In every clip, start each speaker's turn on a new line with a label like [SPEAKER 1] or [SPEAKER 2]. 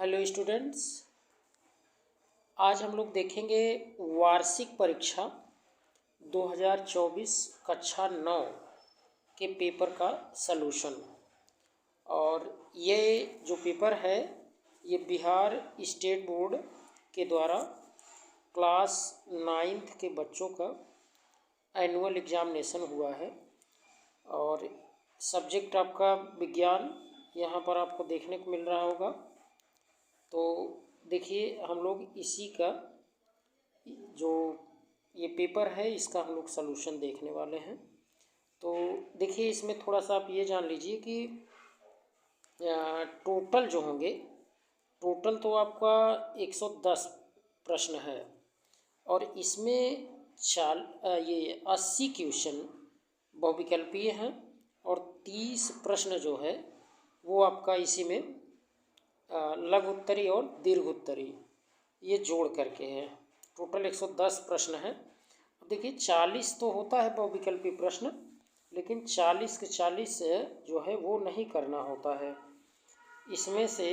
[SPEAKER 1] Hello students, आज हम लोग देखेंगे वार्षिक परीक्षा 2024 कक्षा 9 के पेपर का सलूशन। और ये जो पेपर है ये बिहार स्टेट बोर्ड के द्वारा क्लास 9th के बच्चों का एनुअल एग्जामिनेशन हुआ है। और सब्जेक्ट आपका विज्ञान यहाँ पर आपको देखने को मिल रहा होगा। तो देखिए, हम लोग इसी का जो ये पेपर है इसका हम लोग सलूशन देखने वाले हैं। तो देखिए, इसमें थोड़ा सा आप ये जान लीजिए कि टोटल जो होंगे, टोटल तो आपका 110 प्रश्न है और इसमें ये 80 क्वेश्चन बहुविकल्पीय हैं और 30 प्रश्न जो है वो आपका इसी में लघु उत्तरी और दीर्घ उत्तरी ये जोड़ करके है। टोटल 110 प्रश्न हैं। अब देखिए, 40 तो होता है बहुविकल्पी प्रश्न, लेकिन 40 के 40 जो है वो नहीं करना होता है। इसमें से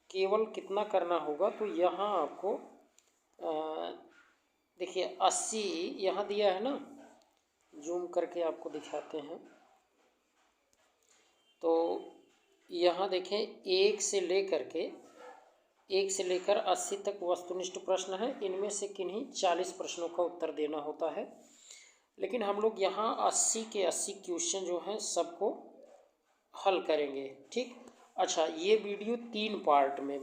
[SPEAKER 1] केवल कितना करना होगा, तो यहाँ आपको देखिए 80 यहाँ दिया है ना, जूम करके आपको दिखाते हैं। तो यहाँ देखें, 1 से लेकर 80 तक वस्तुनिष्ठ प्रश्न हैं। इनमें से किन्हीं 40 प्रश्नों का उत्तर देना होता है, लेकिन हम लोग यहाँ 80 के 80 क्वेश्चन जो हैं सबको हल करेंगे। ठीक, अच्छा, ये वीडियो 3 पार्ट में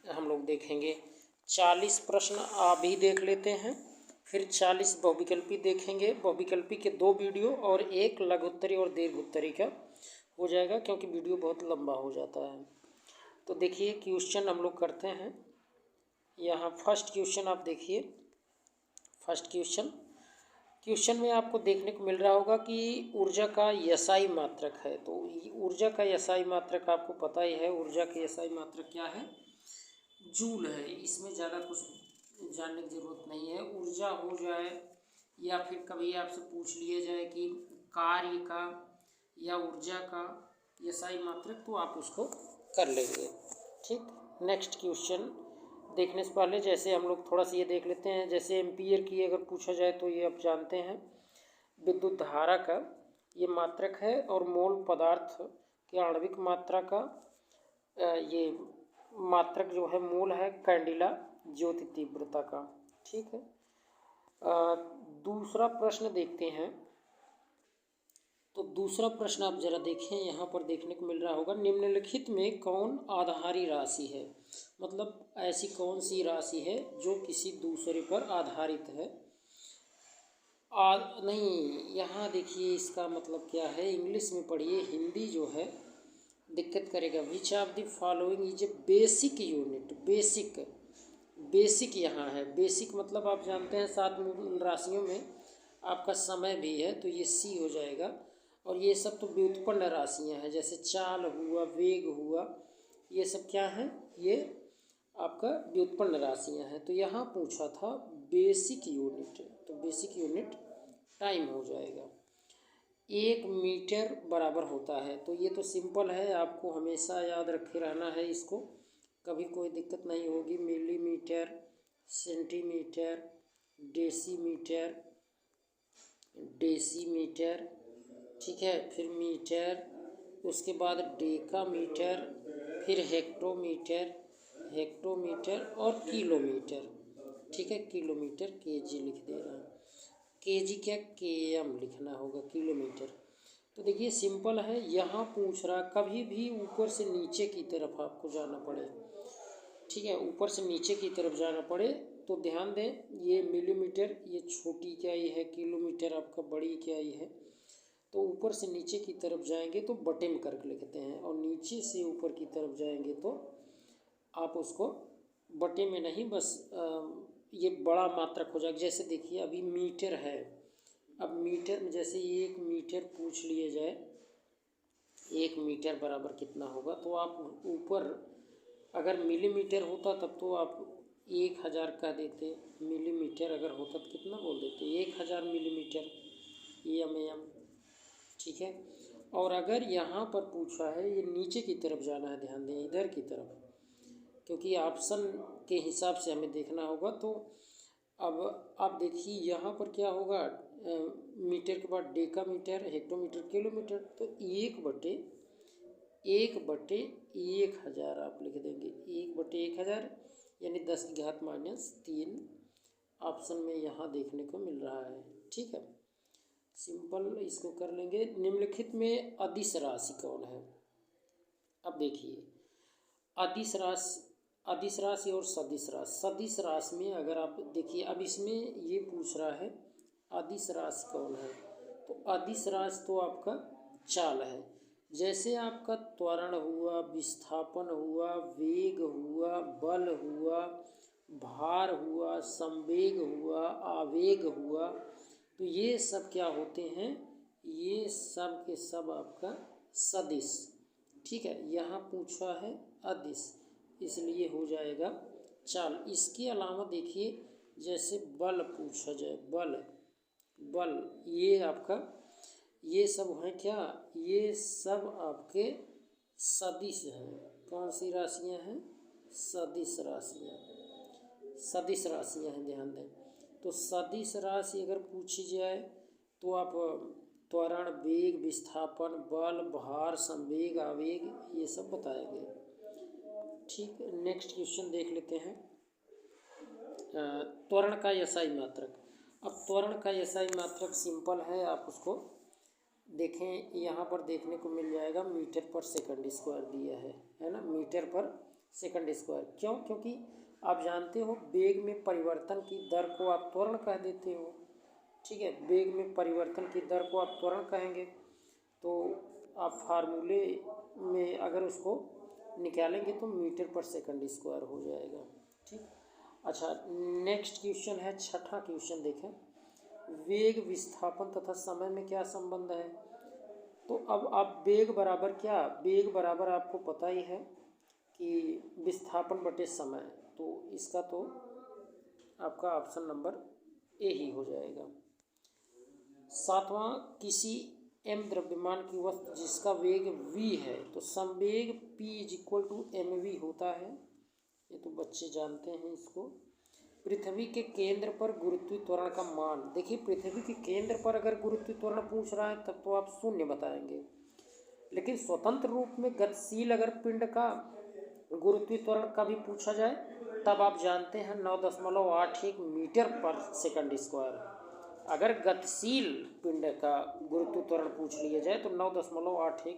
[SPEAKER 1] हम लोग देखेंगे। 40 प्रश्न अभी देख लेते हैं, फिर 40 बहुविकल्पी देखेंगे। बहुविकल्पी के 2 वीडियो और 1 लघु उत्तरी और दीर्घ उत्तरी का हो जाएगा, क्योंकि वीडियो बहुत लंबा हो जाता है। तो देखिए, क्वेश्चन हम लोग करते हैं। यहाँ फर्स्ट क्वेश्चन आप देखिए। फर्स्ट क्वेश्चन में आपको देखने को मिल रहा होगा कि ऊर्जा का एसआई मात्रक है। तो ऊर्जा का एसआई मात्रक आपको पता ही है। ऊर्जा का एसआई मात्रक क्या है? जूल है। इसमें ज़्यादा कुछ जानने की ज़रूरत नहीं है। ऊर्जा हो जाए या फिर कभी आपसे पूछ लिया जाए कि कार्य का या ऊर्जा का एसआई मात्रक, तो आप उसको कर लेंगे। ठीक, नेक्स्ट क्वेश्चन देखने से पहले जैसे हम लोग थोड़ा सा ये देख लेते हैं। जैसे एम्पीयर की अगर पूछा जाए तो ये आप जानते हैं। विद्युत धारा का ये मात्रक है और मोल पदार्थ के आणविक मात्रा का ये मात्रक जो है मोल है कैंडिला ज्योति तीव्रता का। ठीक है, दूसरा प्रश्न देखते हैं। तो दूसरा प्रश्न आप जरा देखें, यहाँ पर देखने को मिल रहा होगा, निम्नलिखित में कौन आधारी राशि है? मतलब ऐसी कौन सी राशि है जो किसी दूसरे पर आधारित है? नहीं, यहाँ देखिए इसका मतलब क्या है, इंग्लिश में पढ़िए। हिंदी जो है दिक्कत करेगा। Which of the following is a basic unit? Basic यहाँ है। बेसिक मतलब आप जानते हैं 7 मूल राशियों में आपका समय भी है, तो ये सी हो जाएगा। और ये सब तो व्युत्पन्न राशियाँ हैं, जैसे चाल हुआ, वेग हुआ, ये सब क्या हैं? ये आपका व्युत्पन्न राशियाँ हैं। तो यहाँ पूछा था बेसिक यूनिट, तो बेसिक यूनिट टाइम हो जाएगा। 1 मीटर बराबर होता है, तो ये तो सिंपल है, आपको हमेशा याद रखे रहना है इसको, कभी कोई दिक्कत नहीं होगी। मिलीमीटर, सेंटीमीटर, डेसीमीटर, ठीक है, फिर मीटर, उसके बाद डेकामीटर, फिर हेक्टोमीटर और किलोमीटर। ठीक है, किलोमीटर केजी लिख दे रहे हैं। केजी क्या, केएम लिखना होगा, किलोमीटर। तो देखिए सिंपल है। यहाँ पूछ रहा कभी भी ऊपर से नीचे की तरफ आपको जाना पड़े, ठीक है, ऊपर से नीचे की तरफ जाना पड़े तो ध्यान दें, ये मिलीमीटर ये छोटी इकाई है, किलोमीटर आपका बड़ी इकाई है। तो ऊपर से नीचे की तरफ जाएंगे तो बटे में करके लिखते हैं, और नीचे से ऊपर की तरफ जाएंगे तो आप उसको बटे में नहीं, बस ये बड़ा मात्रक हो जाएगा। जैसे देखिए अभी मीटर है, अब मीटर में जैसे 1 मीटर पूछ लिया जाए, 1 मीटर बराबर कितना होगा, तो आप ऊपर अगर मिलीमीटर होता तब तो आप 1000 कह देते, मिलीमीटर अगर होता तो कितना बोल देते, 1000 मिलीमीटर, एम। ठीक है, और अगर यहाँ पर पूछा है ये नीचे की तरफ जाना है, ध्यान दें इधर की तरफ, क्योंकि ऑप्शन के हिसाब से हमें देखना होगा। तो अब आप देखिए यहाँ पर क्या होगा, मीटर के बाद डेकामीटर, हेक्टोमीटर, किलोमीटर। तो 1/1000 आप लिख देंगे, 1/1000 यानी 10⁻³ ऑप्शन में यहाँ देखने को मिल रहा है। ठीक है, सिंपल इसको कर लेंगे। निम्नलिखित में अदिश राशि कौन है? अब देखिए, अदिश राशि और सदिश राशि। सदिश राशि में अगर आप देखिए, अब इसमें ये पूछ रहा है अदिश राशि कौन है। तो अदिश राशि तो आपका चाल है। जैसे आपका त्वरण हुआ, विस्थापन हुआ, वेग हुआ, बल हुआ, भार हुआ, संवेग हुआ, आवेग हुआ, तो ये सब क्या होते हैं, ये सब के सब आपका सदिश। ठीक है, यहाँ पूछा है अदिश, इसलिए हो जाएगा चाल। इसके अलावा देखिए, जैसे बल पूछा जाए, बल ये आपका, ये सब है क्या, ये सब आपके सदिश हैं। कौन सी राशियाँ हैं? सदिश राशियाँ हैं, ध्यान दें। तो सदिश राशि अगर पूछी जाए तो आप त्वरण, वेग, विस्थापन, बल, भार, संवेग, आवेग, ये सब बताएंगे। ठीक है, नेक्स्ट क्वेश्चन देख लेते हैं। त्वरण का एसआई मात्रक। अब त्वरण का एसआई मात्रक सिंपल है, आप उसको देखें, यहाँ पर देखने को मिल जाएगा मीटर पर सेकंड स्क्वायर दिया है ना, मीटर पर सेकंड स्क्वायर। क्यों? क्योंकि आप जानते हो वेग में परिवर्तन की दर को आप त्वरण कह देते हो। ठीक है, वेग में परिवर्तन की दर को आप त्वरण कहेंगे। तो आप फार्मूले में अगर उसको निकालेंगे तो मीटर पर सेकंड स्क्वायर हो जाएगा। ठीक, अच्छा, नेक्स्ट क्वेश्चन है, छठा क्वेश्चन देखें। वेग, विस्थापन तथा समय में क्या संबंध है? तो अब आप वेग बराबर क्या, वेग बराबर आपको पता ही है कि विस्थापन बटे समय। तो इसका तो आपका ऑप्शन नंबर ए ही हो जाएगा। सातवां, किसी m द्रव्यमान की वस्तु जिसका वेग v है तो संवेग p = mv होता है। ये तो बच्चे जानते हैं इसको। पृथ्वी के केंद्र पर गुरुत्वीय त्वरण का मान। देखिए, पृथ्वी के केंद्र पर अगर गुरुत्वीय त्वरण पूछ रहा है तब तो आप शून्य बताएंगे, लेकिन स्वतंत्र रूप में गतिशील अगर पिंड का गुरुत्वीय त्वरण का भी पूछा जाए तब आप जानते हैं 9.81 मीटर पर सेकंड स्क्वायर। अगर गतिशील पिंड का गुरुत्वीय त्वरण पूछ लिया जाए तो 9.81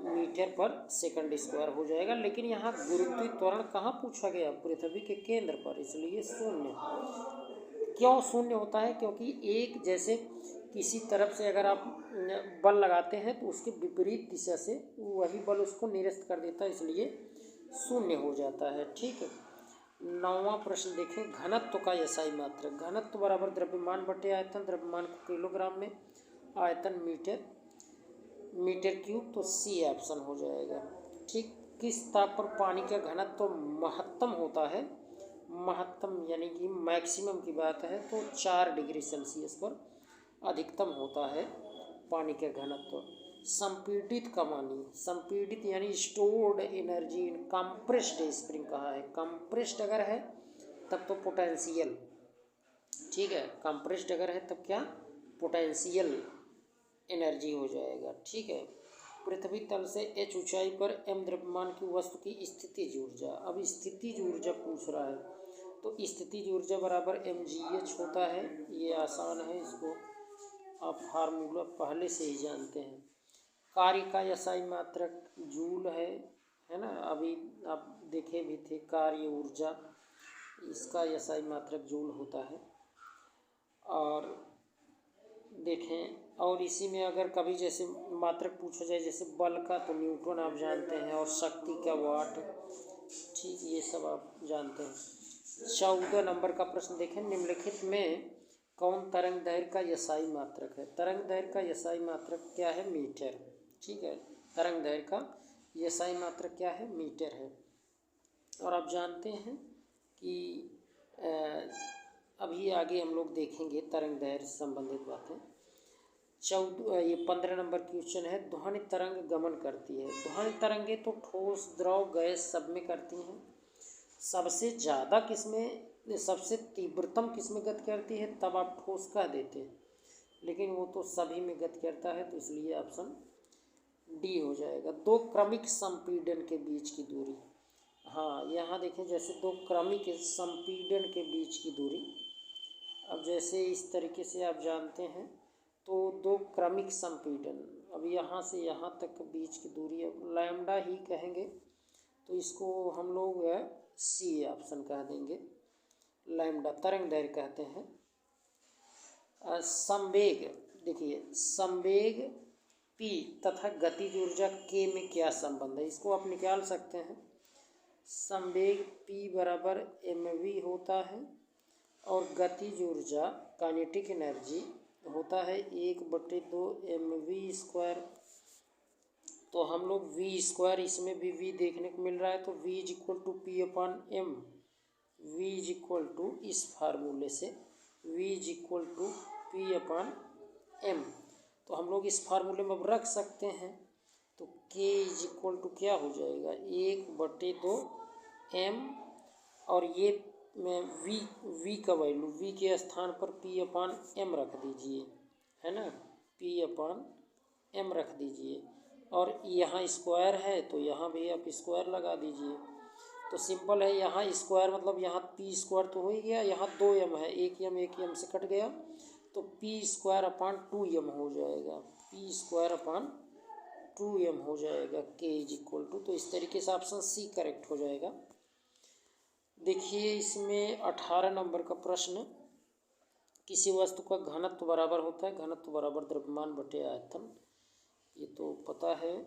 [SPEAKER 1] मीटर पर सेकंड स्क्वायर हो जाएगा। लेकिन यहाँ गुरुत्वीय त्वरण कहाँ पूछा गया? पृथ्वी के केंद्र पर, इसलिए शून्य। क्यों शून्य होता है? क्योंकि एक जैसे किसी तरफ से अगर आप बल लगाते हैं तो उसके विपरीत दिशा से वही बल उसको निरस्त कर देता है, इसलिए शून्य हो जाता है। ठीक है, 9वां प्रश्न देखें, घनत्व का एसआई मात्रक। घनत्व बराबर द्रव्यमान बटे आयतन, द्रव्यमान को किलोग्राम में, आयतन मीटर क्यूब, तो सी ऑप्शन हो जाएगा। ठीक, किस ताप पर पानी का घनत्व महत्तम होता है? महत्तम यानी कि मैक्सिमम की बात है तो 4 डिग्री सेल्सियस पर अधिकतम होता है पानी का घनत्व। संपीड़ित कमानी, संपीड़ित यानी stored energy in compressed spring कहा है। कंप्रेस्ड अगर है तब तो पोटेंशियल, ठीक है, कंप्रेस्ड अगर है तब क्या, पोटेंशियल एनर्जी हो जाएगा। ठीक है, पृथ्वी तल से h ऊंचाई पर m द्रव्यमान की वस्तु की स्थितिज ऊर्जा। अब स्थितिज ऊर्जा पूछ रहा है तो स्थितिज ऊर्जा बराबर mgh होता है। ये आसान है, इसको आप फार्मूला पहले से ही जानते हैं। कार्य का एसआई मात्रक जूल है ना, अभी आप देखे भी थे, कार्य ऊर्जा, इसका एसआई मात्रक जूल होता है। और देखें, और इसी में अगर कभी जैसे मात्रक पूछा जाए जैसे बल का तो न्यूटन आप जानते हैं, और शक्ति का वाट। ठीक, ये सब आप जानते हैं। 14 नंबर का प्रश्न देखें, निम्नलिखित में कौन तरंग दैर्घ्य का एसआई मात्रक है? तरंग दैर्घ्य का एसआई मात्रक क्या है? मीटर। ठीक है, तरंग दैर्घ्य का एसआई मात्रक क्या है? मीटर है। और आप जानते हैं कि अभी आगे हम लोग देखेंगे तरंग दैर्घ्य से संबंधित बातें। ये 15 नंबर क्वेश्चन है। ध्वनि तरंग गमन करती है। ध्वनि तरंगे तो ठोस, द्रव, गैस सब में करती हैं। सबसे ज़्यादा किसमें, सबसे तीव्रतम किसमें गति करती है, तब आप ठोस कह देते हैं, लेकिन वो तो सभी में गति करता है, तो इसलिए ऑप्शन डी हो जाएगा। दो क्रमिक संपीड़न के बीच की दूरी, हाँ यहाँ देखें, जैसे दो क्रमिक संपीड़न के बीच की दूरी, अब जैसे इस तरीके से आप जानते हैं, तो दो क्रमिक संपीड़न, अब यहाँ से यहाँ तक बीच की दूरी अब लैम्डा ही कहेंगे, तो इसको हम लोग सी ऑप्शन कह देंगे, लैम्डा तरंग दैर्घ्य कहते हैं। संवेग, देखिए संवेग p तथा गतिज ऊर्जा k में क्या संबंध है, इसको आप निकाल सकते हैं। संवेग p बराबर mv होता है और गतिज ऊर्जा काइनेटिक एनर्जी होता है 1/2 mv²। तो हम लोग v², इसमें भी v देखने को मिल रहा है, तो v = p/m, v = इस फार्मूले से v = p/m, तो हम लोग इस फार्मूले में अब रख सकते हैं। तो k = क्या हो जाएगा, 1/2 m, और ये में v का वैल्यू, v के स्थान पर p/m रख दीजिए, है ना, p/m रख दीजिए, और यहाँ स्क्वायर है तो यहाँ भी आप स्क्वायर लगा दीजिए। तो सिंपल है, यहाँ स्क्वायर मतलब यहाँ p² तो हो ही गया, यहाँ 2m है, एक m से कट गया, तो p²/2m हो जाएगा, p²/2m हो जाएगा, k = तो इस तरीके से ऑप्शन सी करेक्ट हो जाएगा। देखिए इसमें 18 नंबर का प्रश्न, किसी वस्तु का घनत्व बराबर होता है, घनत्व बराबर द्रव्यमान बटे आयतन, ये तो पता है।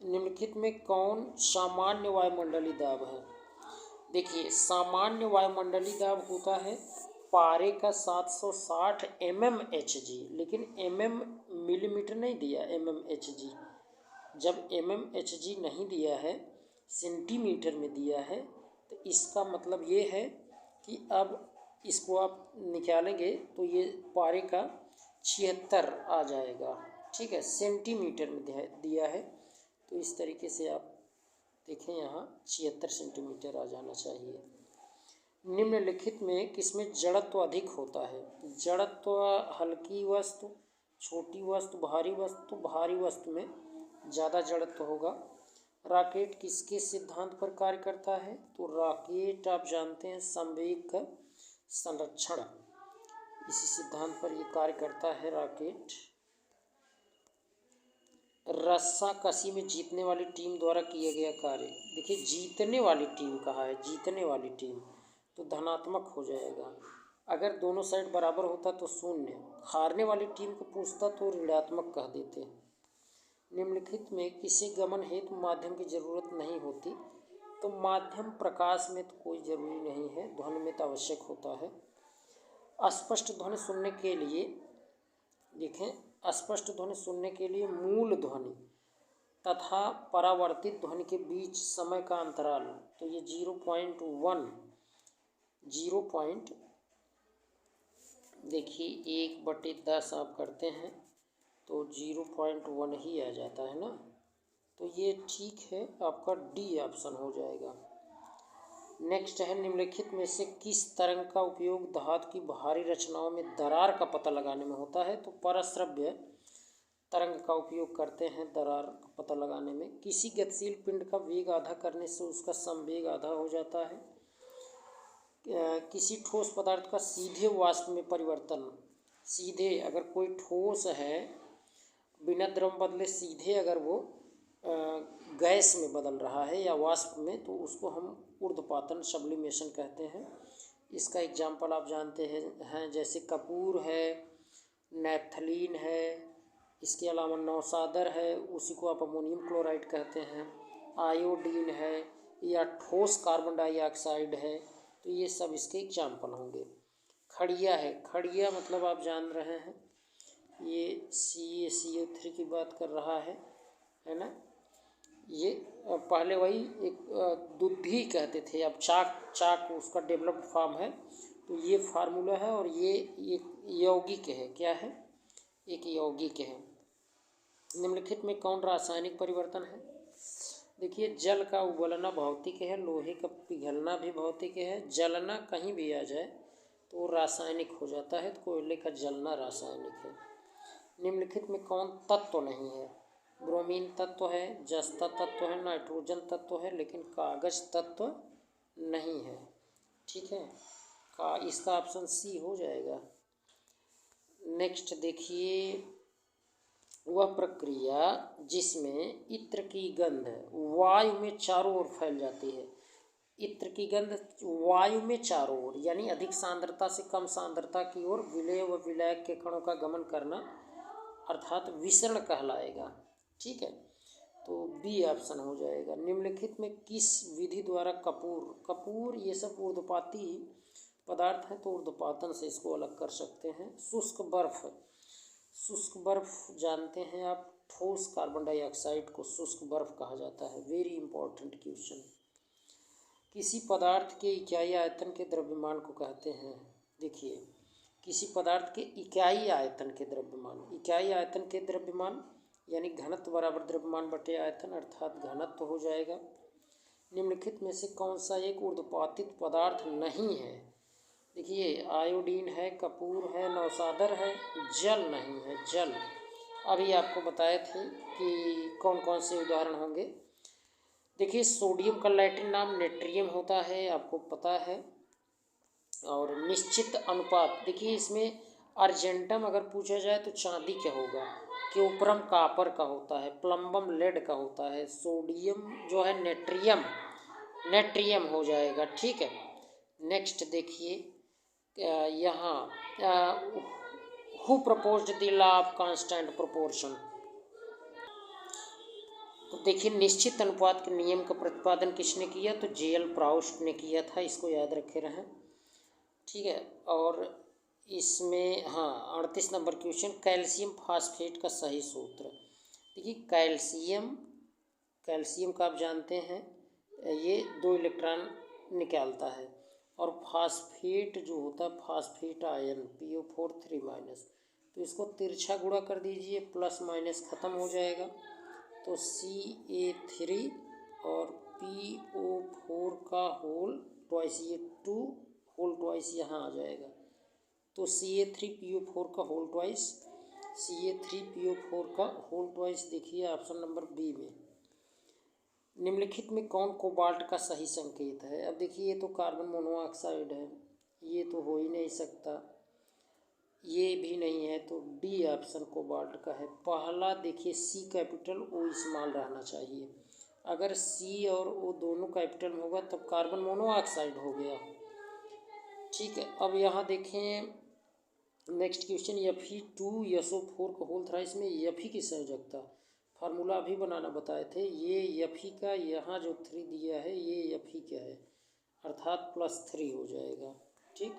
[SPEAKER 1] निम्नलिखित में कौन सामान्य वायुमंडलीय दाब है। देखिए सामान्य वायुमंडलीय दाब होता है पारे का 760 mmHg, लेकिन मिलीमीटर नहीं दिया, mmHg। जब mmHg नहीं दिया है, सेंटीमीटर में दिया है, तो इसका मतलब ये है कि अब इसको आप निकालेंगे तो ये पारे का 76 आ जाएगा, ठीक है, सेंटीमीटर में दिया है, तो इस तरीके से आप देखें, यहाँ 76 सेंटीमीटर आ जाना चाहिए। निम्नलिखित में किसमें जड़त्व अधिक होता है। जड़त्व हल्की वस्तु, छोटी वस्तु, भारी वस्तु में ज़्यादा जड़त्व होगा। रॉकेट किसके सिद्धांत पर कार्य करता है, तो रॉकेट आप जानते हैं संवेग का संरक्षण, इसी सिद्धांत पर ये कार्य करता है रॉकेट। रस्साकसी में जीतने वाली टीम द्वारा किया गया कार्य, देखिए जीतने वाली टीम कहा है, जीतने वाली टीम, तो धनात्मक हो जाएगा। अगर दोनों साइड बराबर होता तो 0, हारने वाली टीम को पूछता तो ऋणात्मक कह देते। निम्नलिखित में किसी गमन हेतु माध्यम की जरूरत नहीं होती, तो माध्यम प्रकाश में तो कोई ज़रूरी नहीं है, ध्वनि में तो आवश्यक होता है। अस्पष्ट ध्वनि सुनने के लिए, देखें अस्पष्ट ध्वनि सुनने के लिए मूल ध्वनि तथा परावर्तित ध्वनि के बीच समय का अंतराल, तो ये 0.1 देखिए 1/10 आप करते हैं तो 0.1 ही आ जाता है ना, तो ये ठीक है, आपका डी ऑप्शन हो जाएगा। नेक्स्ट है, निम्नलिखित में से किस तरंग का उपयोग धातु की भारी रचनाओं में दरार का पता लगाने में होता है, तो परस्रव्य तरंग का उपयोग करते हैं दरार का पता लगाने में। किसी गतिशील पिंड का वेग आधा करने से उसका संवेग आधा हो जाता है। किसी ठोस पदार्थ का सीधे वाष्प में परिवर्तन, सीधे अगर कोई ठोस है बिना द्रव बदले सीधे अगर वो गैस में बदल रहा है या वाष्प में, तो उसको हम ऊर्ध्वपातन सब्लिमेशन कहते हैं। इसका एग्जाम्पल आप जानते हैं जैसे कपूर है, नैप्थलीन है, इसके अलावा नौसादर है, उसी को आप अमोनियम क्लोराइड कहते हैं, आयोडीन है, या ठोस कार्बन डाइऑक्साइड है, तो ये सब इसके एग्जाम्पल होंगे। खड़िया है, खड़िया मतलब आप जान रहे हैं ये CaCO3 की बात कर रहा है ना, ये पहले वही एक दुद्धि कहते थे, अब चाक उसका डेवलप्ड फॉर्म है, तो ये फार्मूला है, और ये यौगिक है, क्या है, एक यौगिक है। निम्नलिखित में कौन रासायनिक परिवर्तन है? देखिए, जल का उबलना भौतिक है, लोहे का पिघलना भी भौतिक है, जलना कहीं भी आ जाए तो वो रासायनिक हो जाता है, तो कोयले का जलना रासायनिक है। निम्नलिखित में कौन तत्व नहीं है? ब्रोमीन तत्व है, जस्ता तत्व है, नाइट्रोजन तत्व है, लेकिन कागज तत्व नहीं है। ठीक है, इसका ऑप्शन सी हो जाएगा। नेक्स्ट देखिए, वह प्रक्रिया जिसमें इत्र की गंध वायु में चारों ओर फैल जाती है। इत्र की गंध वायु में चारों ओर, यानी अधिक सांद्रता से कम सांद्रता की ओर विलेय व विलायक के कणों का गमन करना अर्थात विसरण कहलाएगा। ठीक है, तो बी ऑप्शन हो जाएगा। निम्नलिखित में किस विधि द्वारा कपूर ये सब ऊर्ध्वपाती पदार्थ है, तो ऊर्ध्वपातन से इसको अलग कर सकते हैं। शुष्क बर्फ जानते हैं आप, ठोस कार्बन डाइऑक्साइड को शुष्क बर्फ कहा जाता है। Very important question. किसी पदार्थ के इकाई आयतन के द्रव्यमान को कहते हैं। देखिए, किसी पदार्थ के इकाई आयतन के द्रव्यमान यानी घनत्व बराबर द्रव्यमान बटे आयतन, अर्थात घनत्व हो जाएगा। निम्नलिखित में से कौन सा एक ऊर्ध्वपातित पदार्थ नहीं है? देखिए, आयोडीन है, कपूर है, नौसादर है, जल नहीं है। जल अभी आपको बताए थे कि कौन कौन से उदाहरण होंगे। देखिए, सोडियम का लैटिन नाम नेट्रियम होता है, आपको पता है। और निश्चित अनुपात, देखिए इसमें अर्जेंटम अगर पूछा जाए तो चांदी का होगा, क्यूप्रम कापर का होता है, प्लम्बम लेड का होता है, सोडियम जो है नेट्रियम हो जाएगा। ठीक है, नेक्स्ट देखिए, यहाँ who proposed the law of constant proportion. तो देखिए, निश्चित अनुपात के नियम का प्रतिपादन किसने किया? तो जेएल प्राउस्ट ने किया था, इसको याद रखे रहें। ठीक है, और इसमें 38 नंबर क्वेश्चन, कैल्शियम फास्फेट का सही सूत्र। देखिए, कैल्शियम का आप जानते हैं ये 2 इलेक्ट्रॉन निकालता है, और फास्फेट जो होता है फास्फेट आयन PO4 3-, तो इसको तिरछा गुणा कर दीजिए, प्लस माइनस ख़त्म हो जाएगा, तो CA3 और PO4 का होल ट्वाइस, ये 2 होल ट्वाइस यहाँ आ जाएगा, तो CA3PO4 का होल ट्वाइस, CA3PO4 का होल ट्वाइस। देखिए ऑप्शन नंबर बी में। निम्नलिखित में कौन कोबाल्ट का सही संकेत है? अब देखिए, ये तो कार्बन मोनोऑक्साइड है, ये तो हो ही नहीं सकता, ये भी नहीं है, तो डी ऑप्शन कोबाल्ट का है। पहला देखिए, सी कैपिटल ओ स्मॉल रहना चाहिए। अगर सी और ओ दोनों कैपिटल में होगा तब कार्बन मोनोऑक्साइड हो गया। ठीक है, अब यहाँ देखें नेक्स्ट क्वेश्चन, Fe2SO4 का होल थ्राइस में Fe की संयोजकता फार्मूला भी बनाना बताए थे। ये Fe का यहाँ जो 3 दिया है ये Fe क्या है, अर्थात +3 हो जाएगा। ठीक,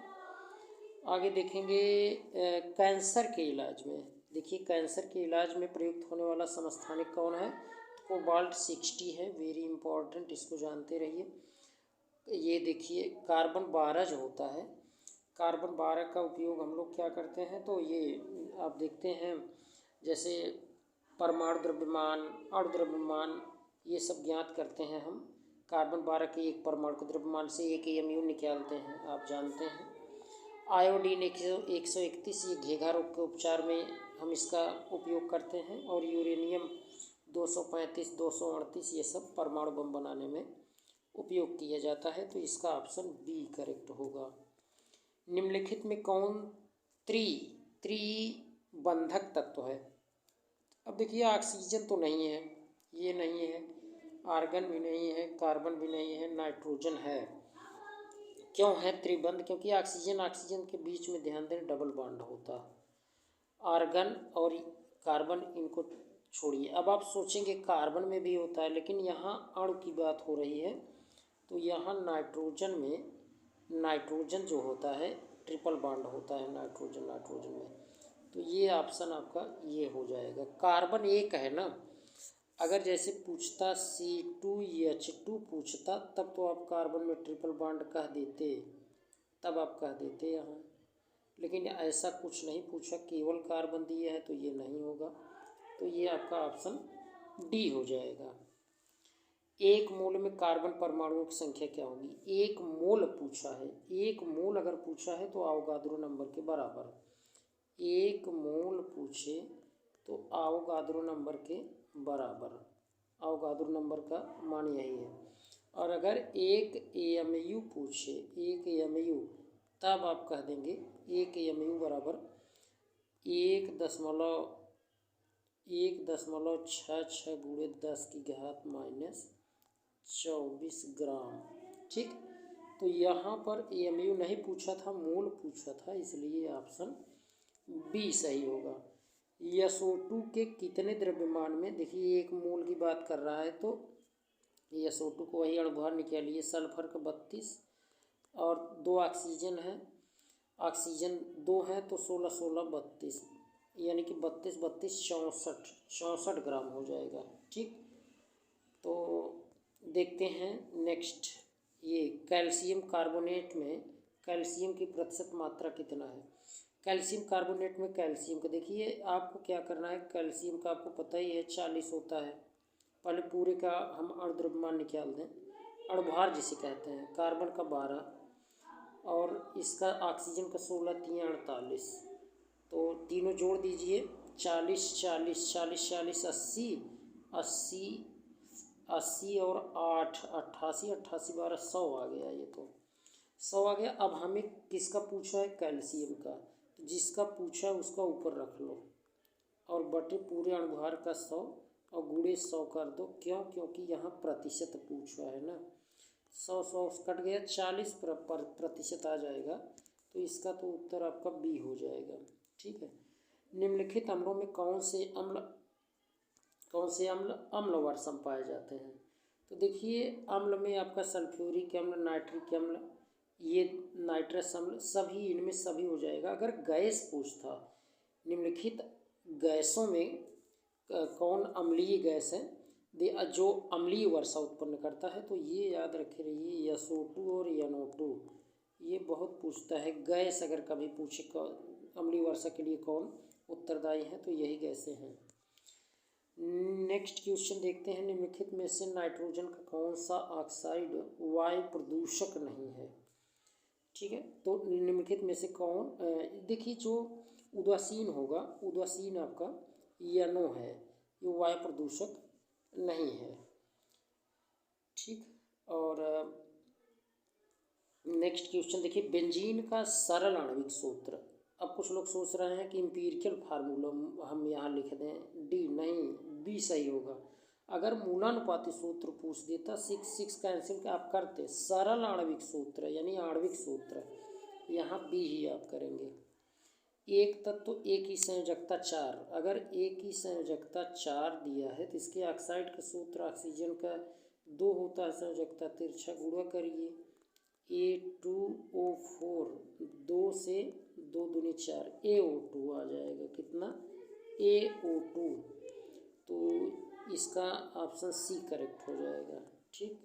[SPEAKER 1] आगे देखेंगे कैंसर के इलाज में। देखिए, कैंसर के इलाज में प्रयुक्त होने वाला समस्थानिक कौन है? कोबाल्ट 60 है, वेरी इंपॉर्टेंट, इसको जानते रहिए। ये देखिए, कार्बन 12 जो होता है, कार्बन 12 का उपयोग हम लोग क्या करते हैं, तो ये आप देखते हैं जैसे परमाणु द्रव्यमान, अणु द्रव्यमान, ये सब ज्ञात करते हैं हम। कार्बन 12 के एक परमाणु के द्रव्यमान से 1 AMU निकालते हैं, आप जानते हैं। आयोडीन 131, ये घेघा रोग के उपचार में हम इसका उपयोग करते हैं। और यूरेनियम 235, 238, ये सब परमाणु बम बनाने में उपयोग किया जाता है, तो इसका ऑप्शन बी करेक्ट होगा। निम्नलिखित में कौन त्रिबंधक तत्व है? अब देखिए, ऑक्सीजन तो नहीं है, ये नहीं है, आर्गन भी नहीं है, कार्बन भी नहीं है, नाइट्रोजन है। क्यों है त्रिबंध? क्योंकि ऑक्सीजन के बीच में ध्यान दें डबल बॉन्ड होता, आर्गन और कार्बन इनको छोड़िए। अब आप सोचेंगे कार्बन में भी होता है, लेकिन यहाँ अणु की बात हो रही है, तो यहाँ नाइट्रोजन जो होता है ट्रिपल बॉन्ड होता है नाइट्रोजन में, तो ये ऑप्शन आपका ये हो जाएगा। कार्बन एक है ना, अगर जैसे पूछता C2H2 पूछता तब तो आप कार्बन में ट्रिपल बॉन्ड कह देते, तब आप कह देते यहाँ, लेकिन ऐसा कुछ नहीं पूछा, केवल कार्बन दिया है तो ये नहीं होगा। तो ये आपका ऑप्शन डी हो जाएगा। एक मोल में कार्बन परमाणुओं की संख्या क्या होगी? एक मोल पूछा है, एक मोल अगर पूछा है तो अवोगाद्रो नंबर के बराबर। एक मोल पूछे तो अवोगाद्रो नंबर के बराबर, अवोगाद्रो नंबर का मान यही है। और अगर एक AMU पूछे, एक AMU, तब आप कह देंगे एक AMU बराबर 1.66 गुणे 10 की घात -24 ग्राम। ठीक, तो यहाँ पर AMU नहीं पूछा था, मोल पूछा था, इसलिए ऑप्शन बी सही होगा। SO2 के कितने द्रव्यमान में, देखिए एक मोल की बात कर रहा है तो SO2 को वही अणुभार निकालिए, सल्फर का 32 और 2 ऑक्सीजन है, ऑक्सीजन 2 है तो 16 16 32, यानी कि 32 32 64 ग्राम हो जाएगा। ठीक, तो देखते हैं नेक्स्ट, ये कैल्शियम कार्बोनेट में कैल्शियम की प्रतिशत मात्रा कितना है? कैल्शियम कार्बोनेट में कैल्शियम का देखिए, आपको क्या करना है, कैल्शियम का आपको पता ही है 40 होता है। पहले पूरे का हम अणुद्रव्यमान निकाल दें, अणुभार जिसे कहते हैं, कार्बन का 12 और इसका ऑक्सीजन का 16 3 48, तो तीनों जोड़ दीजिए, 40 40 40 40 80 80 80 और 8 88 88 12 100 आ गया, ये तो 100 आ गया। अब हमें किसका पूछा है? कैल्शियम का, तो जिसका पूछा है उसका ऊपर रख लो और बटे पूरे अणुभार का 100 और गुणे 100 कर दो। क्यों? क्योंकि यहाँ प्रतिशत पूछा है ना, 100 100 कट गया, 40 प्रतिशत आ जाएगा, तो इसका तो उत्तर आपका बी हो जाएगा। ठीक है, निम्नलिखित अम्लों में कौन से अम्ल अम्लवर्षम पाए जाते हैं? तो देखिए, अम्ल में आपका सल्फ्यूरिक अम्ल, नाइट्रिक अम्ल, ये नाइट्रस अम्ल, सभी इनमें सभी हो जाएगा। अगर गैस पूछता, निम्नलिखित गैसों में कौन अम्लीय गैस है जो अम्लीय वर्षा उत्पन्न करता है? तो ये याद रखे रहिए, SO2 और NO2, ये बहुत पूछता है। गैस अगर कभी पूछे अम्लीय वर्षा के लिए कौन उत्तरदायी है, तो यही गैसें हैं। नेक्स्ट क्वेश्चन देखते हैं, निम्नलिखित में से नाइट्रोजन का कौन सा ऑक्साइड वायु प्रदूषक नहीं है? ठीक है, तो निम्नलिखित में से कौन, देखिए जो उदासीन होगा, उदासीन आपका NO है, ये वायु प्रदूषक नहीं है। ठीक, और नेक्स्ट क्वेश्चन देखिए, बेंजीन का सरल आणविक सूत्र। अब कुछ लोग सोच रहे हैं कि एम्पिरिकल फार्मूला हम यहाँ लिख दें, डी नहीं, बी सही होगा। अगर मूलानुपाती सूत्र पूछ देता 6 कैंसिल का आप करते, सरल आणविक सूत्र यानी आणविक सूत्र, यहाँ बी ही आप करेंगे। एक तत्व एक ही संयोजकता 4, अगर एक ही संयोजकता 4 दिया है तो इसके ऑक्साइड का सूत्र ऑक्सीजन का 2 होता है, संयोजकता तिरछा गुणा करिए, A2O4, 2 से 2 दूनी 4, AO2 आ जाएगा, कितना? AO2, तो इसका ऑप्शन सी करेक्ट हो जाएगा। ठीक,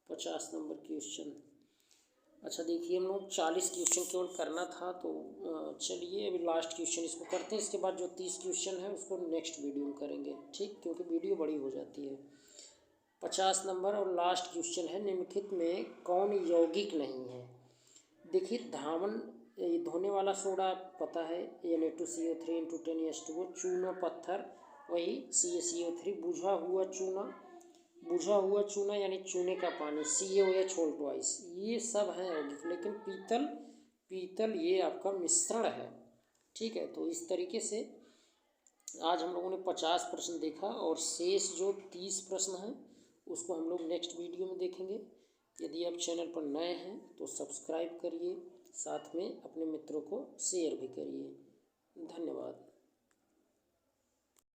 [SPEAKER 1] 50 नंबर क्वेश्चन। अच्छा देखिए, हम लोग 40 क्वेश्चन केवल करना था, तो चलिए अभी लास्ट क्वेश्चन इसको करते हैं, इसके बाद जो 30 क्वेश्चन है उसको नेक्स्ट वीडियो में करेंगे। ठीक, क्योंकि वीडियो बड़ी हो जाती है। 50 नंबर और लास्ट क्वेश्चन है, निम्नलिखित में कौन यौगिक नहीं है? देखिए, धावन धोने वाला सोडा पता है, Na2CO3 × 10H2O, चूना पत्थर वही CaCO3, बुझा हुआ चूना यानी चूने का पानी CaOH होल ट्वाइस, ये सब हैं यौगिक। लेकिन पीतल ये आपका मिश्रण है। ठीक है, तो इस तरीके से आज हम लोगों ने 50 प्रश्न देखा और शेष जो 30 प्रश्न हैं उसको हम लोग नेक्स्ट वीडियो में देखेंगे। यदि आप चैनल पर नए हैं तो सब्सक्राइब करिए, साथ में अपने मित्रों को शेयर भी करिए। धन्यवाद।